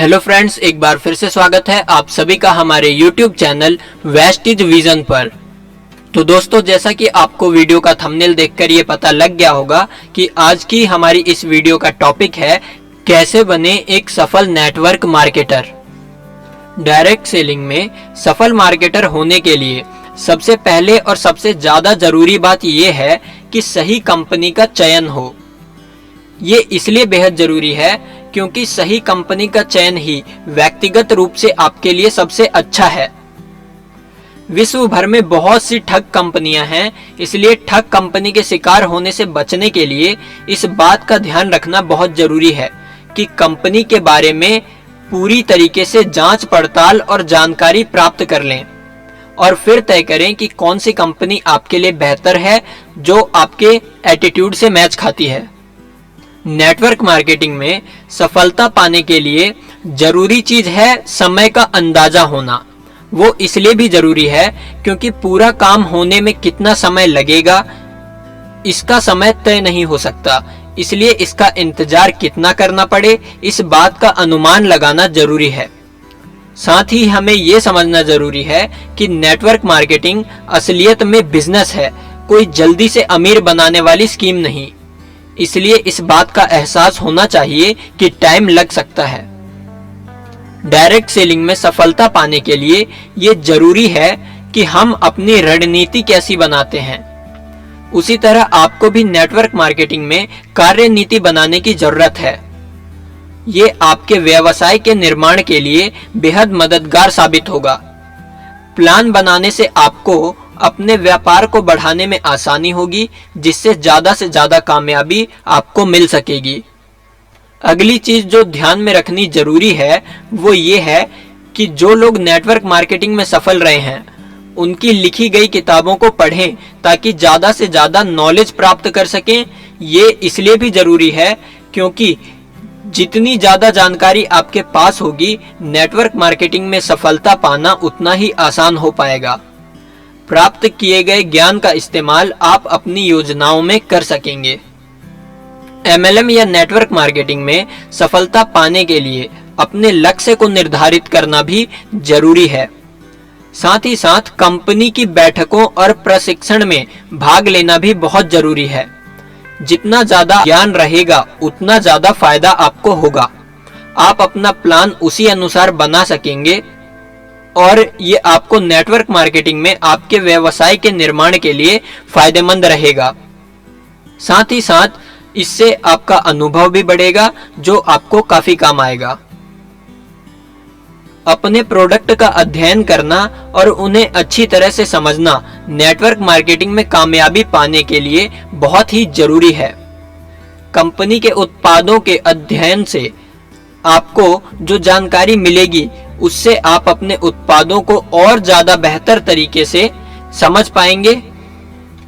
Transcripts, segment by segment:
Hello friends, एक बार फिर से स्वागत है आप सभी का हमारे YouTube चैनल वेस्टिज विजन पर। तो दोस्तों, जैसा कि आपको वीडियो का थंबनेल देखकर ये पता लग गया होगा कि आज की हमारी इस वीडियो का टॉपिक है कैसे बने एक सफल नेटवर्क मार्केटर। डायरेक्ट सेलिंग में सफल मार्केटर होने के लिए सबसे पहले और सबसे ज्यादा जरूरी बात यह है कि सही कंपनी का चयन हो। ये इसलिए बेहद जरूरी है क्योंकि सही कंपनी का चयन ही व्यक्तिगत रूप से आपके लिए सबसे अच्छा है। विश्व भर में बहुत सी ठग कंपनियां हैं, इसलिए ठग कंपनी के शिकार होने से बचने के लिए इस बात का ध्यान रखना बहुत जरूरी है कि कंपनी के बारे में पूरी तरीके से जांच पड़ताल और जानकारी प्राप्त कर लें और फिर तय करें कि कौन सी कंपनी आपके लिए बेहतर है, जो आपके एटीट्यूड से मैच खाती है। नेटवर्क मार्केटिंग में सफलता पाने के लिए जरूरी चीज है समय का अंदाजा होना। वो इसलिए भी जरूरी है क्योंकि पूरा काम होने में कितना समय लगेगा इसका समय तय नहीं हो सकता, इसलिए इसका इंतजार कितना करना पड़े इस बात का अनुमान लगाना जरूरी है। साथ ही हमें ये समझना जरूरी है कि नेटवर्क मार्केटिंग असलियत में बिजनेस है, कोई जल्दी से अमीर बनाने वाली स्कीम नहीं। इसलिए इस बात का एहसास होना चाहिए कि टाइम लग सकता है। डायरेक्ट सेलिंग में सफलता पाने के लिए ये जरूरी है कि हम अपनी रणनीति कैसी बनाते हैं। उसी तरह आपको भी नेटवर्क मार्केटिंग में कार्यनीति बनाने की जरूरत है। ये आपके व्यवसाय के निर्माण के लिए बेहद मददगार साबित होगा। प्लान बनाने से आपको अपने व्यापार को बढ़ाने में आसानी होगी, जिससे ज्यादा से ज्यादा कामयाबी आपको मिल सकेगी। अगली चीज जो ध्यान में रखनी जरूरी है वो ये है कि जो लोग नेटवर्क मार्केटिंग में सफल रहे हैं उनकी लिखी गई किताबों को पढ़ें ताकि ज्यादा से ज्यादा नॉलेज प्राप्त कर सकें। ये इसलिए भी जरूरी है क्योंकि जितनी ज्यादा जानकारी आपके पास होगी, नेटवर्क मार्केटिंग में सफलता पाना उतना ही आसान हो पाएगा। प्राप्त किए गए ज्ञान का इस्तेमाल आप अपनी योजनाओं में कर सकेंगे। MLM या नेटवर्क मार्केटिंग में सफलता पाने के लिए अपने लक्ष्य को निर्धारित करना भी जरूरी है। साथ ही साथ कंपनी की बैठकों और प्रशिक्षण में भाग लेना भी बहुत जरूरी है। जितना ज्यादा ज्ञान रहेगा उतना ज्यादा फायदा आपको होगा। आप अपना प्लान उसी अनुसार बना सकेंगे और ये आपको नेटवर्क मार्केटिंग में आपके व्यवसाय के निर्माण के लिए फायदेमंद रहेगा। साथ ही साथ इससे आपका अनुभव भी बढ़ेगा जो आपको काफी काम आएगा। अपने प्रोडक्ट का अध्ययन करना और उन्हें अच्छी तरह से समझना नेटवर्क मार्केटिंग में कामयाबी पाने के लिए बहुत ही जरूरी है। कंपनी के उत्पादों के अध्ययन से आपको जो जानकारी मिलेगी उससे आप अपने उत्पादों को और ज्यादा बेहतर तरीके से समझ पाएंगे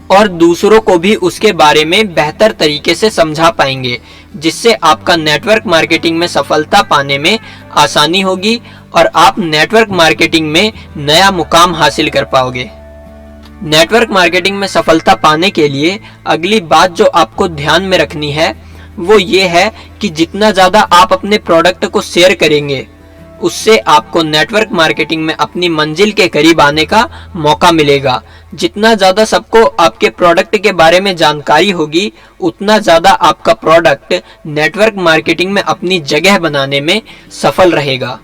और दूसरों को भी उसके बारे में बेहतर तरीके से समझा पाएंगे, जिससे आपका नेटवर्क मार्केटिंग में सफलता पाने में आसानी होगी और आप नेटवर्क मार्केटिंग में नया मुकाम हासिल कर पाओगे। नेटवर्क मार्केटिंग में सफलता पाने के लिए अगली बात जो आपको ध्यान में रखनी है वो ये है कि जितना ज्यादा आप अपने प्रोडक्ट को शेयर करेंगे उससे आपको नेटवर्क मार्केटिंग में अपनी मंजिल के करीब आने का मौका मिलेगा। जितना ज्यादा सबको आपके प्रोडक्ट के बारे में जानकारी होगी उतना ज्यादा आपका प्रोडक्ट नेटवर्क मार्केटिंग में अपनी जगह बनाने में सफल रहेगा।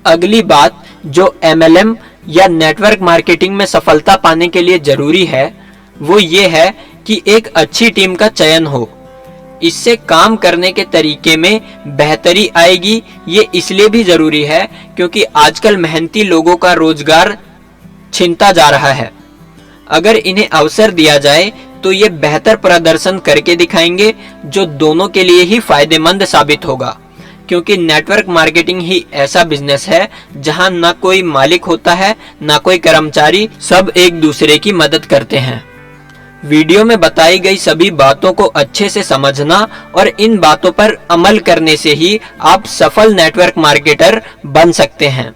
अगली बात जो MLM या नेटवर्क मार्केटिंग में सफलता पाने के लिए जरूरी है वो ये है कि एक अच्छी टीम का चयन हो। इससे काम करने के तरीके में बेहतरी आएगी। ये इसलिए भी जरूरी है क्योंकि आजकल मेहनती लोगों का रोजगार छिनता जा रहा है। अगर इन्हें अवसर दिया जाए तो ये बेहतर प्रदर्शन करके दिखाएंगे जो दोनों के लिए ही फायदेमंद साबित होगा, क्योंकि नेटवर्क मार्केटिंग ही ऐसा बिजनेस है जहां ना कोई मालिक होता है ना कोई कर्मचारी, सब एक दूसरे की मदद करते हैं। वीडियो में बताई गई सभी बातों को अच्छे से समझना और इन बातों पर अमल करने से ही आप सफल नेटवर्क मार्केटर बन सकते हैं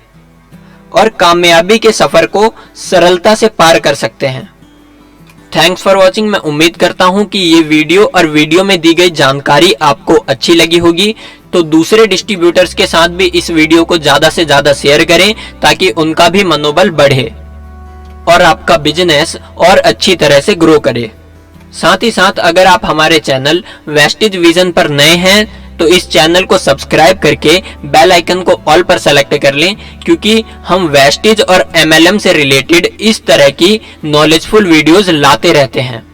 और कामयाबी के सफर को सरलता से पार कर सकते हैं। Thanks for watching. मैं उम्मीद करता हूं कि ये वीडियो और वीडियो में दी गई जानकारी आपको अच्छी लगी होगी। तो तो दूसरे डिस्ट्रीब्यूटर्स के साथ भी इस वीडियो को ज्यादा से ज्यादा शेयर करें ताकि उनका भी मनोबल बढ़े और आपका बिजनेस और अच्छी तरह से ग्रो करे। साथ ही साथ अगर आप हमारे चैनल वेस्टिज विजन पर नए हैं तो इस चैनल को सब्सक्राइब करके बेल आइकन को ऑल पर सेलेक्ट कर लें, क्योंकि हम वेस्टिज और MLM से रिलेटेड इस तरह की नॉलेजफुल वीडियोस लाते रहते हैं।